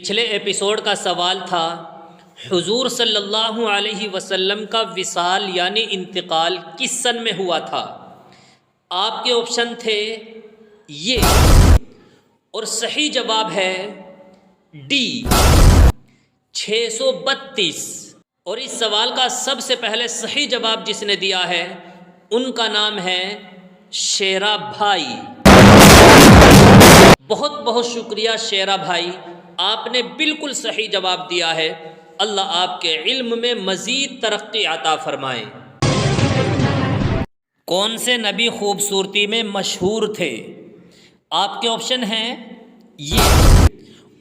پچھلے ایپیسوڈ کا سوال تھا حضور صلی اللہ علیہ وسلم کا وصال یعنی انتقال کس سن میں ہوا تھا؟ آپ کے آپشن تھے یہ، اور صحیح جواب ہے ڈی 632۔ اور اس سوال کا سب سے پہلے صحیح جواب جس نے دیا ہے ان کا نام ہے شیرا بھائی۔ بہت بہت شکریہ شیرا بھائی، آپ نے بالکل صحیح جواب دیا ہے۔ اللہ آپ کے علم میں مزید ترقی عطا فرمائے۔ کون سے نبی خوبصورتی میں مشہور تھے؟ آپ کے آپشن ہیں یہ،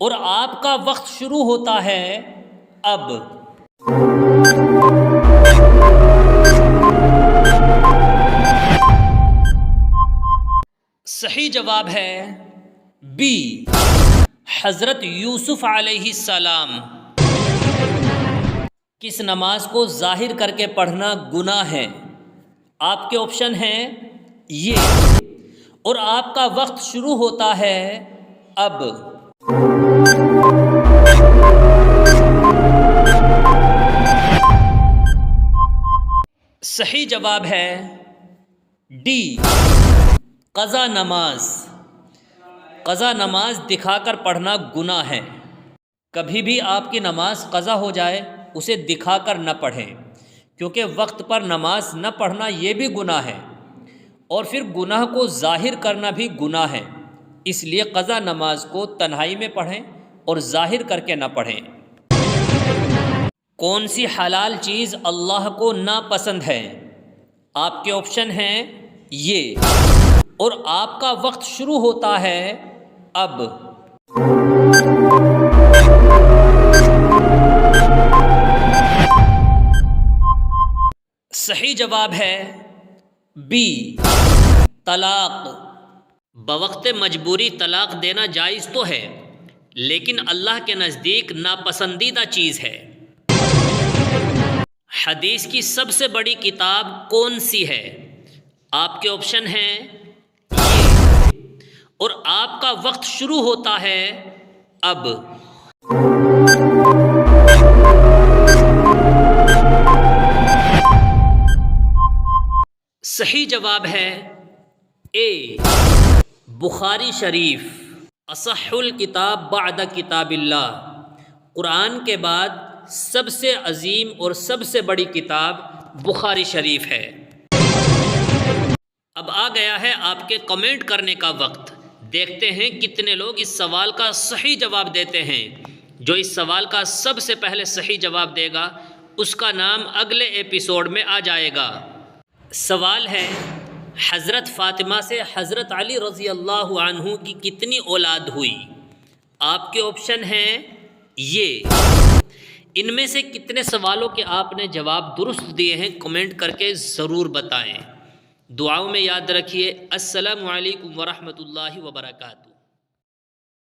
اور آپ کا وقت شروع ہوتا ہے اب۔ صحیح جواب ہے بی، حضرت یوسف علیہ السلام۔ کس نماز کو ظاہر کر کے پڑھنا گناہ ہے؟ آپ کے آپشن ہیں یہ، اور آپ کا وقت شروع ہوتا ہے اب۔ صحیح جواب ہے ڈی، قضا نماز۔ قضا نماز دکھا کر پڑھنا گناہ ہے۔ کبھی بھی آپ کی نماز قضا ہو جائے اسے دکھا کر نہ پڑھیں، کیونکہ وقت پر نماز نہ پڑھنا یہ بھی گناہ ہے، اور پھر گناہ کو ظاہر کرنا بھی گناہ ہے۔ اس لیے قضا نماز کو تنہائی میں پڑھیں اور ظاہر کر کے نہ پڑھیں۔ کون سی حلال چیز اللہ کو ناپسند ہے؟ آپ کے آپشن ہیں یہ، اور آپ کا وقت شروع ہوتا ہے اب۔ صحیح جواب ہے بی، طلاق۔ بوقت مجبوری طلاق دینا جائز تو ہے، لیکن اللہ کے نزدیک ناپسندیدہ چیز ہے۔ حدیث کی سب سے بڑی کتاب کون سی ہے؟ آپ کے آپشن ہیں یہ، اور آپ کا وقت شروع ہوتا ہے اب۔ صحیح جواب ہے اے، بخاری شریف۔ اصح الکتاب بعد کتاب اللہ، قرآن کے بعد سب سے عظیم اور سب سے بڑی کتاب بخاری شریف ہے۔ اب آ گیا ہے آپ کے کمنٹ کرنے کا وقت۔ دیکھتے ہیں کتنے لوگ اس سوال کا صحیح جواب دیتے ہیں۔ جو اس سوال کا سب سے پہلے صحیح جواب دے گا اس کا نام اگلے ایپیسوڈ میں آ جائے گا۔ سوال ہے حضرت فاطمہ سے حضرت علی رضی اللہ عنہ کی کتنی اولاد ہوئی؟ آپ کے آپشن ہیں یہ۔ ان میں سے کتنے سوالوں کے آپ نے جواب درست دیے ہیں کمنٹ کر کے ضرور بتائیں۔ دعاؤں میں یاد رکھیے۔ السلام علیکم ورحمۃ اللہ وبرکاتہ۔